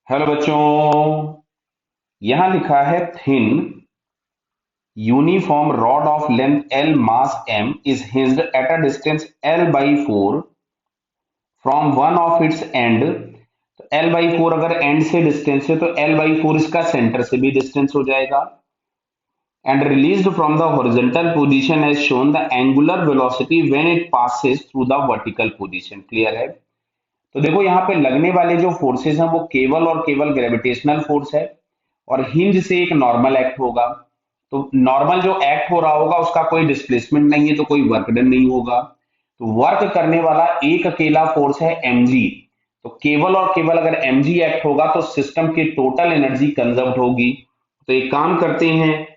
Hello बच्चों, यहां लिखा है thin uniform rod of length L mass M is hinged at a distance L by 4 from one of its and. तो L by 4 अगर and से distance है तो L by 4 इसका सेंटर से भी डिस्टेंस हो जाएगा। And released from the horizontal position as shown the angular velocity when it passes through the vertical position. Clear है? तो देखो यहाँ पे लगने वाले जो फोर्सेस हैं वो केवल और केवल ग्रेविटेशनल फोर्स है और हिंज से एक नॉर्मल एक्ट होगा। तो नॉर्मल जो एक्ट हो रहा होगा उसका कोई डिस्प्लेसमेंट नहीं है तो कोई वर्क डन नहीं होगा। तो वर्क करने वाला एक अकेला फोर्स है mg। तो केवल और केवल अगर mg एक्ट होगा तो सिस्टम की टोटल एनर्जी कंजर्व होगी। तो एक काम करते हैं,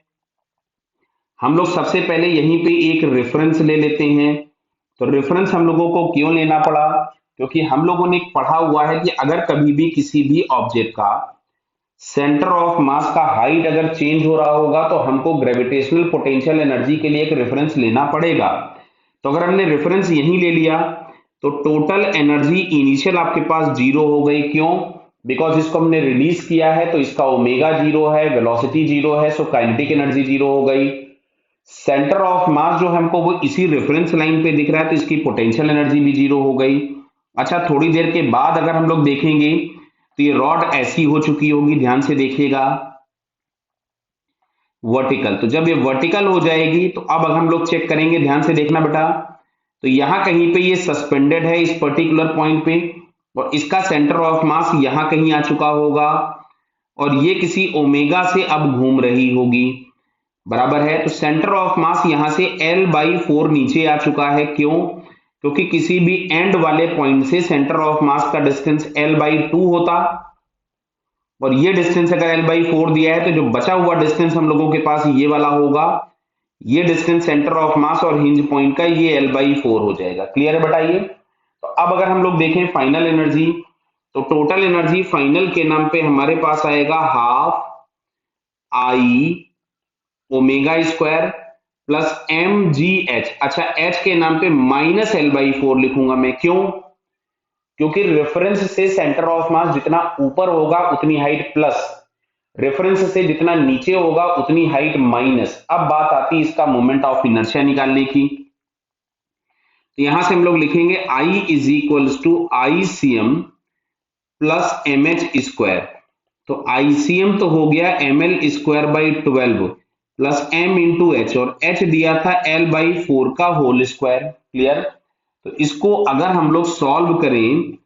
हम लोग सबसे पहले यहीं पे एक रेफरेंस ले लेते हैं। तो रेफरेंस हम लोगों को क्यों लेना पड़ा? क्योंकि हम लोगों ने पढ़ा हुआ है कि अगर कभी भी किसी भी ऑब्जेक्ट का सेंटर ऑफ मास का हाइट अगर चेंज हो रहा होगा तो हमको ग्रेविटेशनल पोटेंशियल एनर्जी के लिए एक रेफरेंस लेना पड़ेगा। तो अगर हमने रेफरेंस यहीं ले लिया तो टोटल एनर्जी इनिशियल आपके पास जीरो हो गई। क्यों? बिकॉज इसको हमने रिलीज किया है तो इसका ओमेगा जीरो है, वेलोसिटी जीरो है, सो काइनेटिक एनर्जी जीरो हो गई। सेंटर ऑफ मास जो हमको वो इसी रेफरेंस लाइन पे दिख रहा है तो इसकी पोटेंशियल एनर्जी भी जीरो हो गई। अच्छा, थोड़ी देर के बाद अगर हम लोग देखेंगे तो ये रॉड ऐसी हो चुकी होगी, ध्यान से देखिएगा, वर्टिकल। तो जब ये वर्टिकल हो जाएगी तो अब अगर हम लोग चेक करेंगे, ध्यान से देखना बेटा, तो यहां कहीं पे ये सस्पेंडेड है इस पर्टिकुलर पॉइंट पे और इसका सेंटर ऑफ मास यहां कहीं आ चुका होगा और ये किसी ओमेगा से अब घूम रही होगी। बराबर है? तो सेंटर ऑफ मास यहां से L बाई 4 नीचे आ चुका है। क्यों? क्योंकि किसी भी एंड वाले पॉइंट से सेंटर ऑफ मास का डिस्टेंस L बाई 2 होता और ये डिस्टेंस अगर L बाई 4 दिया है तो जो बचा हुआ डिस्टेंस हम लोगों के पास ये वाला होगा। ये डिस्टेंस सेंटर ऑफ मास और हिंज पॉइंट का ये L बाई 4 हो जाएगा। क्लियर है? बताइए। तो अब अगर हम लोग देखें फाइनल एनर्जी, तो टोटल एनर्जी फाइनल के नाम पे हमारे पास आएगा half I omega square plus M G H. अच्छा, एच के नाम पे माइनस L बाई 4 लिखूंगा मैं। क्यों? क्योंकि रेफरेंस से सेंटर ऑफ मास जितना ऊपर होगा उतनी हाइट प्लस, रेफरेंस से जितना नीचे होगा उतनी हाइट माइनस। अब बात आती है इसका मोमेंट ऑफ इनर्शिया निकालने की। तो यहां से हम लोग लिखेंगे I is equals to ICM plus M H square. तो ICM तो हो गया ml square by 12 plus m into H और h दिया था L बाई 4 का होल स्क्वायर। क्लियर? तो इसको अगर हम लोग सॉल्व करें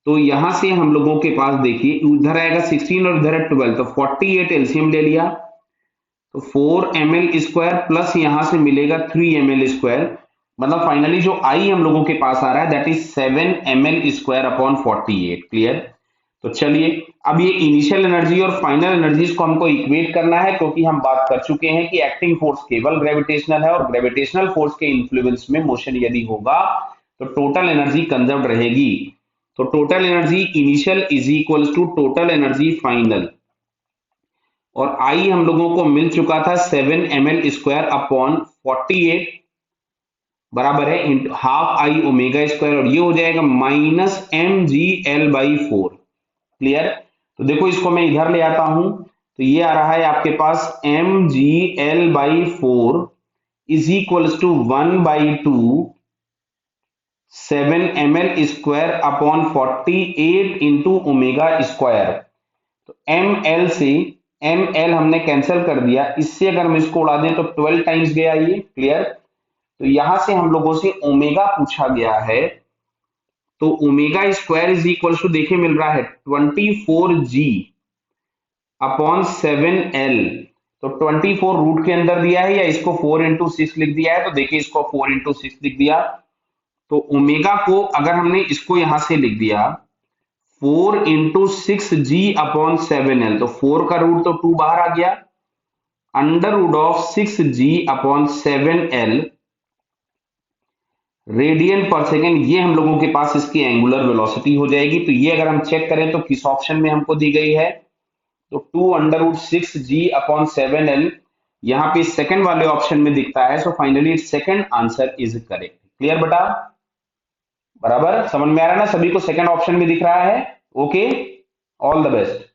तो यहां से हम लोगों के पास देखिए उधर आएगा 16 और इधर है 12, तो 48 एलसीएम ले लिया तो 4 ml स्क्वायर प्लस यहां से मिलेगा 3 ml स्क्वायर। मतलब फाइनली जो आई हम लोगों के पास आ रहा है that is 7 ml square upon 48। Clear? तो चलिए, अब ये इनिशियल एनर्जी और फाइनल एनर्जीज को हमको इक्वेट करना है क्योंकि हम बात कर चुके हैं कि एक्टिंग फोर्स केवल ग्रेविटेशनल है और ग्रेविटेशनल फोर्स के इन्फ्लुएंस में मोशन यदि होगा तो टोटल एनर्जी कंजर्व रहेगी। तो total energy initial is equals to total energy final और आई हम लोगों को मिल चुका था 7 ml स्क्वायर अपॉन 48 बराबर है हाफ आई ओमेगा स्क्वायर और ये हो जाएगा minus M G L by 4। Clear? तो देखो इसको मैं इधर ले आता हूं तो ये आ रहा है आपके पास m G L by 4 is equals to 1/2 7 ml square upon 48 into omega square. तो एम एल से एम एल हमने कैंसिल कर दिया, इससे अगर हम इसको उड़ा दें तो 12 टाइम्स गया ये। क्लियर? तो यहां से हम लोगों से ओमेगा पूछा गया है तो omega square is equal to देखिए मिल रहा है 24g अपॉन 7l। तो 24 रूट के अंदर दिया है या इसको 4 इंटू 6 लिख दिया है, तो देखिए इसको 4 इंटू 6 लिख दिया। तो ओमेगा को अगर हमने इसको यहां से लिख दिया 4 इंटू 6g अपॉन 7l, तो 4 का रूट तो 2 बाहर आ गया, under root of 6g upon 7l radian per second, ये हम लोगों के पास इसकी एंगुलर वेलोसिटी हो जाएगी। तो ये अगर हम चेक करें तो किस ऑप्शन में हमको दी गई है, तो 2 under root 6g upon 7l यहाँ पे सेकंड वाले ऑप्शन में दिखता है। So finally second answer is correct. Clear बेटा? बराबर समझ में आ रहा है ना? सभी को सेकंड ऑप्शन में दिख रहा है। Okay, all the best.